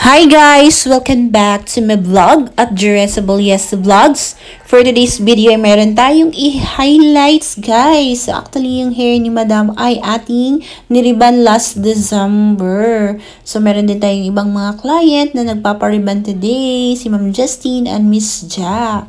Hi guys! Welcome back to my vlog at Dressable Yes Vlogs. For today's video ay meron tayong i-highlights guys. So actually yung hair ni Madam ay ating niriban last December. So meron din tayong ibang mga client na nagpapariban today. Si Ma'am Justine and Miss Ja.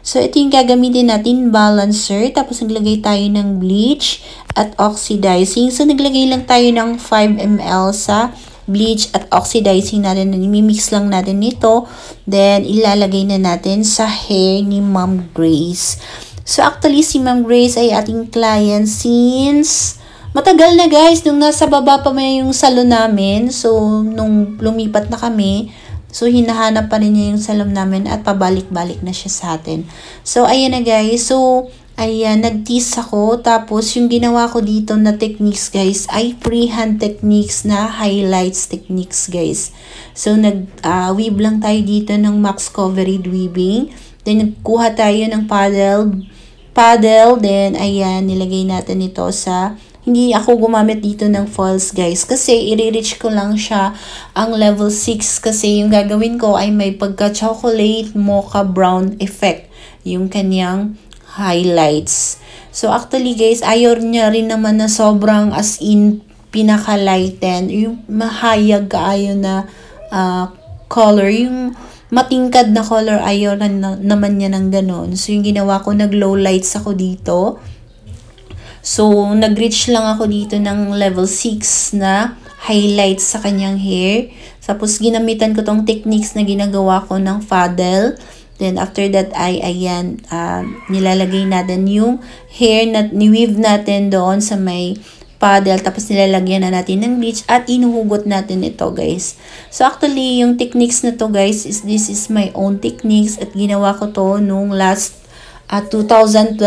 So ito yung gagamitin natin, balancer. Tapos naglagay tayo ng bleach at oxidizing. So naglagay lang tayo ng 5 ml sa bleach at oxidizing natin. Imimix lang natin nito. Then, ilalagay na natin sa hair ni Ma'am Grace. So, actually, si Ma'am Grace ay ating client since matagal na guys. Nung nasa baba pa may yung salon namin. So, nung lumipat na kami, so, hinahanap pa rin niya yung salon namin at pabalik-balik na siya sa atin. So, ayan na guys. So, ayan, nag-tease ako. Tapos, yung ginawa ko dito na techniques, guys, ay freehand techniques na highlights techniques, guys. So, nag-weave lang tayo dito ng max coverage weaving. Then, nagkuha tayo ng paddle. Then, ayan, nilagay natin ito sa... Hindi ako gumamit dito ng falls, guys. Kasi, i-reach ko lang siya ang level 6. Kasi, yung gagawin ko ay may pagka-chocolate mocha brown effect. Yung kanyang highlights. So, actually guys, ayaw niya rin naman na sobrang as in pinaka-lighten. Yung mahayag kaayo na color. Yung matingkad na color, ayaw naman niya ng ganun. So, yung ginawa ko, nag-low lights ako dito. So, nag-reach lang ako dito ng level 6 na highlights sa kanyang hair. Tapos, ginamitan ko tong techniques na ginagawa ko ng paddle. Then, after that ay, ayan, nilalagay natin yung hair na ni-weave natin doon sa may paddle. Tapos, nilalagyan na natin ng bleach at inuhugot natin ito, guys. So, actually, yung techniques na to, guys, this is my own techniques at ginawa ko to nung last 2023.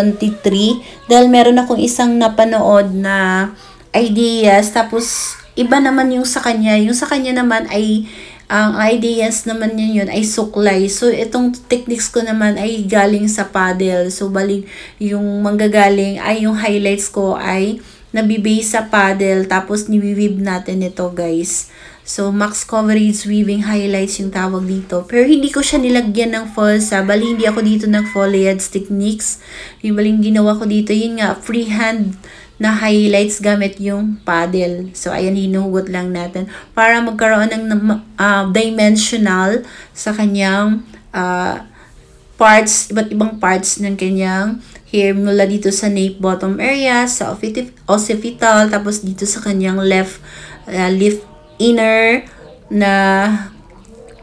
Dahil meron akong isang napanood na ideas. Tapos, iba naman yung sa kanya. Yung sa kanya naman ay ang ideas naman niya yun ay suklay. So, itong techniques ko naman ay galing sa paddle. So, balik yung manggagaling ay yung highlights ko ay nabibase sa paddle. Tapos, niweave natin ito, guys. So, max coverage weaving highlights yung tawag dito. Pero, hindi ko siya nilagyan ng falls. Bali, hindi ako dito ng foliage techniques. Yung baling ginawa ko dito, yun nga, freehand na highlights gamit yung paddle. So, ayan, hinuhugot lang natin para magkaroon ng dimensional sa kanyang parts, iba't ibang parts ng kanyang hair mula dito sa nape bottom area, sa occipital, tapos dito sa kanyang left inner na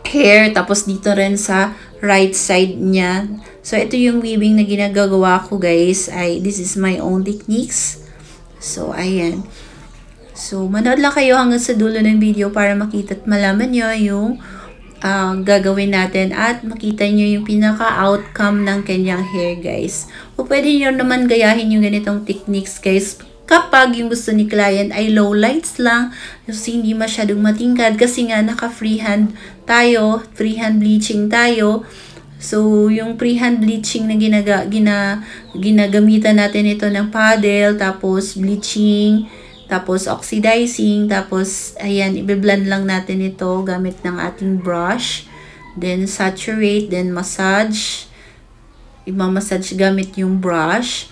hair, tapos dito rin sa right side niya. So, ito yung weaving na ginagawa ko, guys. This is my own techniques. So, ayan. So, manood lang kayo hanggang sa dulo ng video para makita at malaman nyo yung gagawin natin at makita nyo yung pinaka-outcome ng kanyang hair, guys. O pwede nyo naman gayahin yung ganitong techniques, guys, kapag yung gusto ni client ay low lights lang, kasi hindi masyadong matingkad, kasi nga naka-freehand tayo, freehand bleaching tayo. So, yung freehand bleaching na ginagamitan natin ito ng paddle, tapos bleaching, tapos oxidizing, tapos, ayan, i-blend lang natin ito gamit ng ating brush. Then, saturate, then massage. I-massage gamit yung brush.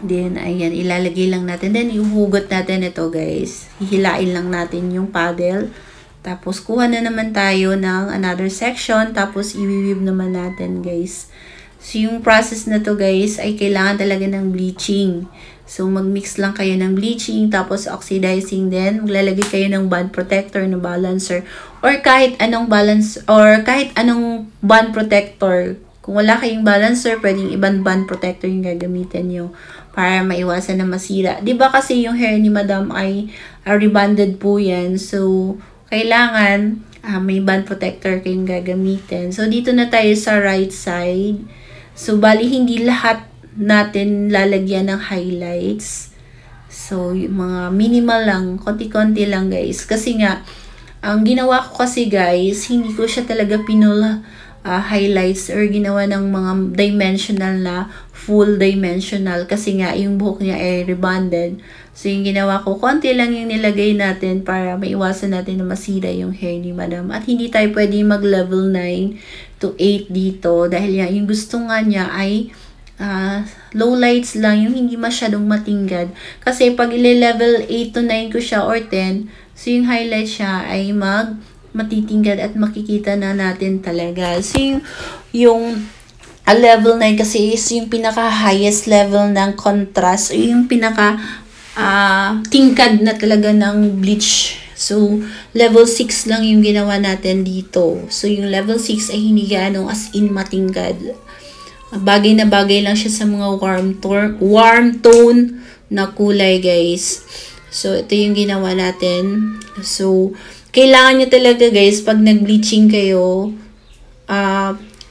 Then, ayan, ilalagay lang natin. Then, ihuhugot natin ito, guys. Hihilain lang natin yung paddle. Tapos, kuha na naman tayo ng another section. Tapos, i-weave naman natin, guys. So, yung process na to, guys, ay kailangan talaga ng bleaching. So, mag-mix lang kayo ng bleaching. Tapos, oxidizing din. Maglalagay kayo ng bond protector na balancer. Or kahit anong bond protector. Kung wala kayong balancer, pwedeng ibang bond protector yung gagamitin nyo para maiwasan na masira. Diba kasi yung hair ni Madam ay rebonded po yan. So, kailangan may band protector kayong gagamitin. So, dito na tayo sa right side. So, bali hindi lahat natin lalagyan ng highlights. So, yung mga minimal lang, konti-konti lang, guys. Kasi nga, ang ginawa ko kasi, guys, hindi ko siya talaga highlights or ginawa ng mga dimensional na full dimensional. Kasi nga, yung buhok niya ay rebonded. So, yung ginawa ko, konti lang yung nilagay natin para maiwasan natin na masira yung hair ni Madam. At hindi tayo pwede mag-level 9 to 8 dito dahil yung gusto nga niya ay low lights lang, yung hindi masyadong matinggad. Kasi pag ile-level 8 to 9 ko siya or 10, so yung highlight siya ay matitinggad at makikita na natin talaga. So, yung level 9 kasi is yung pinaka-highest level ng contrast, o yung tingkad na talaga ng bleach. So, level 6 lang yung ginawa natin dito. So, yung level 6 ay hindi ganong as in matingkad. Bagay na bagay lang siya sa mga warm tone na kulay, guys. So, ito yung ginawa natin. So, kailangan nyo talaga, guys, pag nag-bleaching kayo,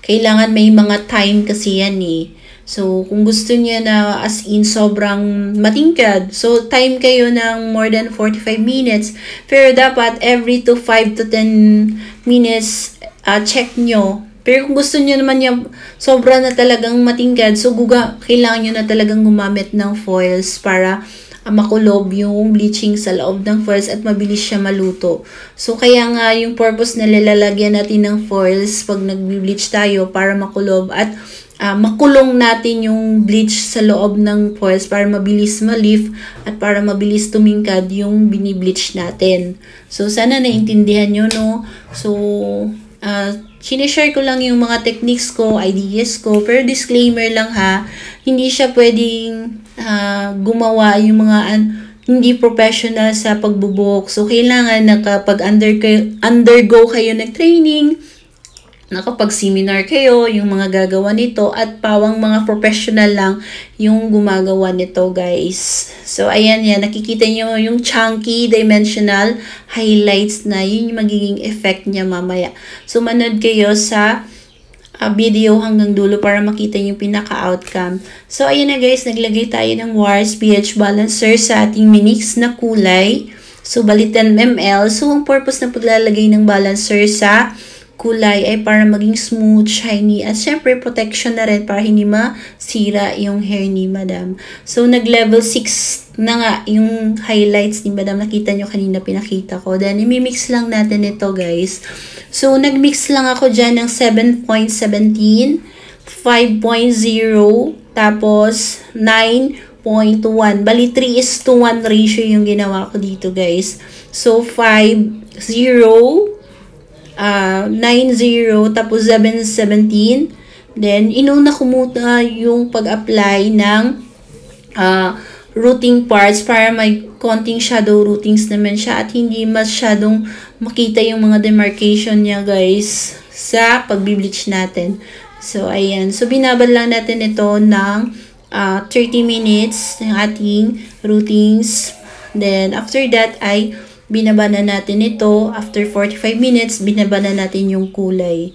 kailangan may mga time kasi yan eh. So, kung gusto niya na as in sobrang matingkad, so time kayo ng more than 45 minutes. Pero dapat every 5 to 10 minutes check nyo. Pero kung gusto niyo naman niya sobra na talagang matingkad, so kailangan nyo na talagang gumamit ng foils para makulob yung bleaching sa loob ng foils at mabilis siya maluto. So, kaya nga yung purpose na lalagyan natin ng foils pag nag-bleach tayo para makulob at makulong natin yung bleach sa loob ng foils para mabilis ma-lift at para mabilis tumingkad yung bini-bleach natin. So, sana naintindihan nyo, no? So, sinishare ko lang yung mga techniques ko, ideas ko, pero disclaimer lang ha, hindi siya pwedeng gumawa yung mga hindi professional sa pagbubuhok. So, kailangan na kapag undergo kayo ng training, nakapag-seminar kayo, yung mga gagawa nito, at pawang mga professional lang yung gumagawa nito, guys. So, ayan yan. Nakikita nyo yung chunky dimensional highlights na yun yung magiging effect niya mamaya. So, manood kayo sa video hanggang dulo para makita yung pinaka-outcome. So, ayan na guys. Naglagay tayo ng Wars pH Balancer sa ating minix na kulay. So, bali 10 ml. So, ang purpose na paglalagay ng balancer sa kulay ay para maging smooth, shiny, at syempre protection na rin para hindi masira yung hair ni Madam. So, nag-level 6 na nga yung highlights ni Madam. Nakita nyo kanina pinakita ko. Then, imimix lang natin ito, guys. So, nag-mix lang ako dyan ng 7.17, 5.0, tapos 9.1. Bali, 3:1 ratio yung ginawa ko dito, guys. So, 5.0, 9.0, tapos 7.17. Then, inuna ko muna yung pag-apply ng routing parts para may konting shadow routings naman siya at hindi masyadong makita yung mga demarcation niya, guys, sa pag-bleach natin. So, ayan. So, binabad lang natin ito ng 30 minutes ng ating routings. Then, after that ay binaba na natin ito. After 45 minutes, binaba na natin yung kulay.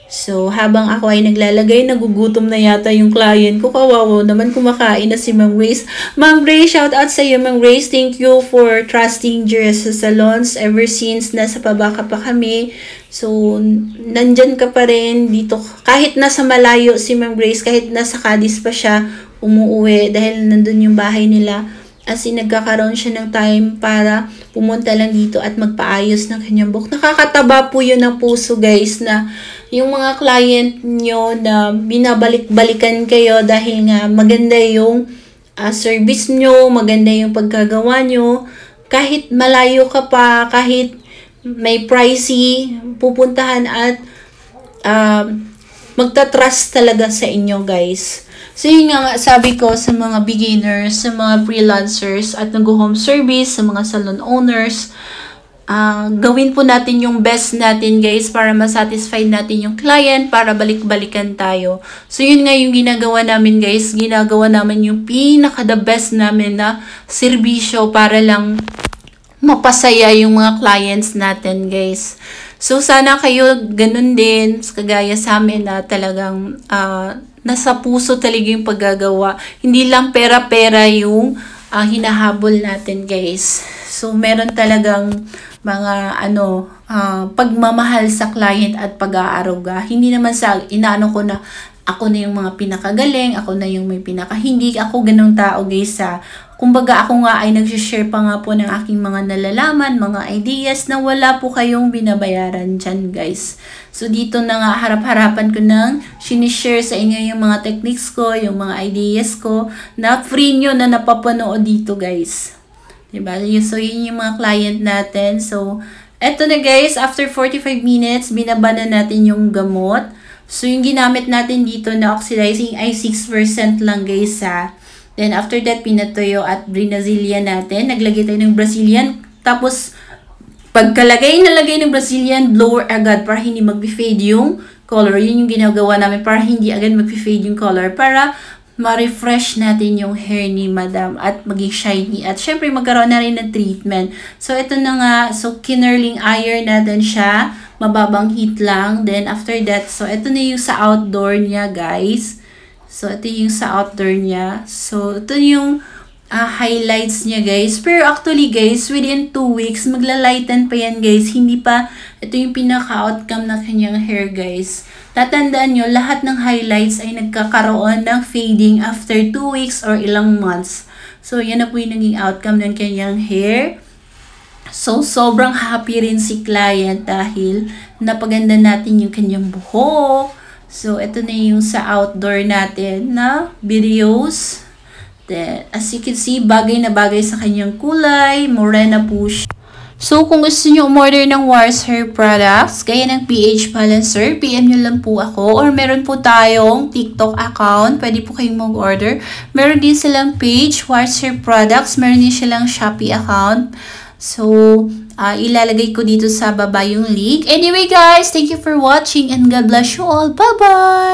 So, habang ako ay naglalagay, nagugutom na yata yung client ko. Kawawa naman, kumakain na si Ma'am Grace. Ma'am Grace, shout out sa iyo, Ma'am Grace. Thank you for trusting Jeresa Salons ever since nasa pabaka pa kami. So, nandyan ka pa rin dito. Kahit nasa malayo si Ma'am Grace, kahit nasa Cadiz pa siya, umuuwi dahil nandun yung bahay nila. As in, nagkakaroon siya ng time para pumunta lang dito at magpaayos ng kanyang buhok. Nakakataba po yun ng puso, guys, na yung mga client nyo na binabalik-balikan kayo dahil nga maganda yung service nyo, maganda yung pagkagawa nyo. Kahit malayo ka pa, kahit may pricey, pupuntahan at magta-trust talaga sa inyo, guys. So, yun nga sabi ko sa mga beginners, sa mga freelancers at nag-home service, sa mga salon owners, gawin po natin yung best natin, guys, para masatisfy natin yung client, para balik-balikan tayo. So, yun nga yung ginagawa namin, guys. Ginagawa namin yung pinaka-the best namin na serbisyo para lang mapasaya yung mga clients natin, guys. So, sana kayo ganun din, kagaya sa amin na talagang nasa puso talaga yung paggagawa. Hindi lang pera-pera yung hinahabol natin, guys. So, meron talagang mga pagmamahal sa client at pag-aaruga. Hindi naman sa inaano ko na ako na yung mga pinakagaling, ako na yung may hindi ako ganong tao guys sa kumbaga ako nga ay nag-share pa nga po ng aking mga nalalaman, mga ideas na wala po kayong binabayaran dyan guys. So dito na nga harap-harapan ko nang sinishare sa inyo yung mga techniques ko, yung mga ideas ko na free nyo na napapanood dito guys. Diba? So yun yung mga client natin. So eto na guys, after 45 minutes, binaba na natin yung gamot. So, yung ginamit natin dito na oxidizing ay 6% lang guys ha. Then, after that, pinatuyo at Brazilian natin. Naglagay tayo ng Brazilian. Tapos, pagkalagay ng Brazilian, blower agad para hindi mag-fade yung color. Yun yung ginagawa namin para hindi agad mag-fade yung color. Para ma-refresh natin yung hair ni Madam at maging shiny. At syempre, magkaroon na rin ng treatment. So, ito na nga. So, kinurling iron natin siya. Mababang heat lang. Then, after that, so, ito na yung sa outdoor niya, guys. So, ito yung sa outdoor niya. So, ito yung highlights niya, guys. Pero actually, guys, within 2 weeks, magla-lighten pa yan, guys. Hindi pa, ito yung pinaka-outcome na kanyang hair, guys. Tatandaan nyo, lahat ng highlights ay nagkakaroon ng fading after 2 weeks or ilang months. So, yan na po yung naging outcome ng kanyang hair. So, sobrang happy rin si client dahil napaganda natin yung kanyang buhok. So, ito na yung sa outdoor natin na videos. Then, as you can see, bagay na bagay sa kanyang kulay. Morena po siya. So, kung gusto nyo umorder ng Wars Hair Products, gaya ng pH Balancer, PM nyo lang po ako. Or meron po tayong TikTok account. Pwede po kayong mag-order. Meron din silang page, Wars Hair Products. Meron din silang Shopee account. So, ilalagay ko dito sa baba yung link. Anyway guys, thank you for watching and God bless you all. Bye-bye!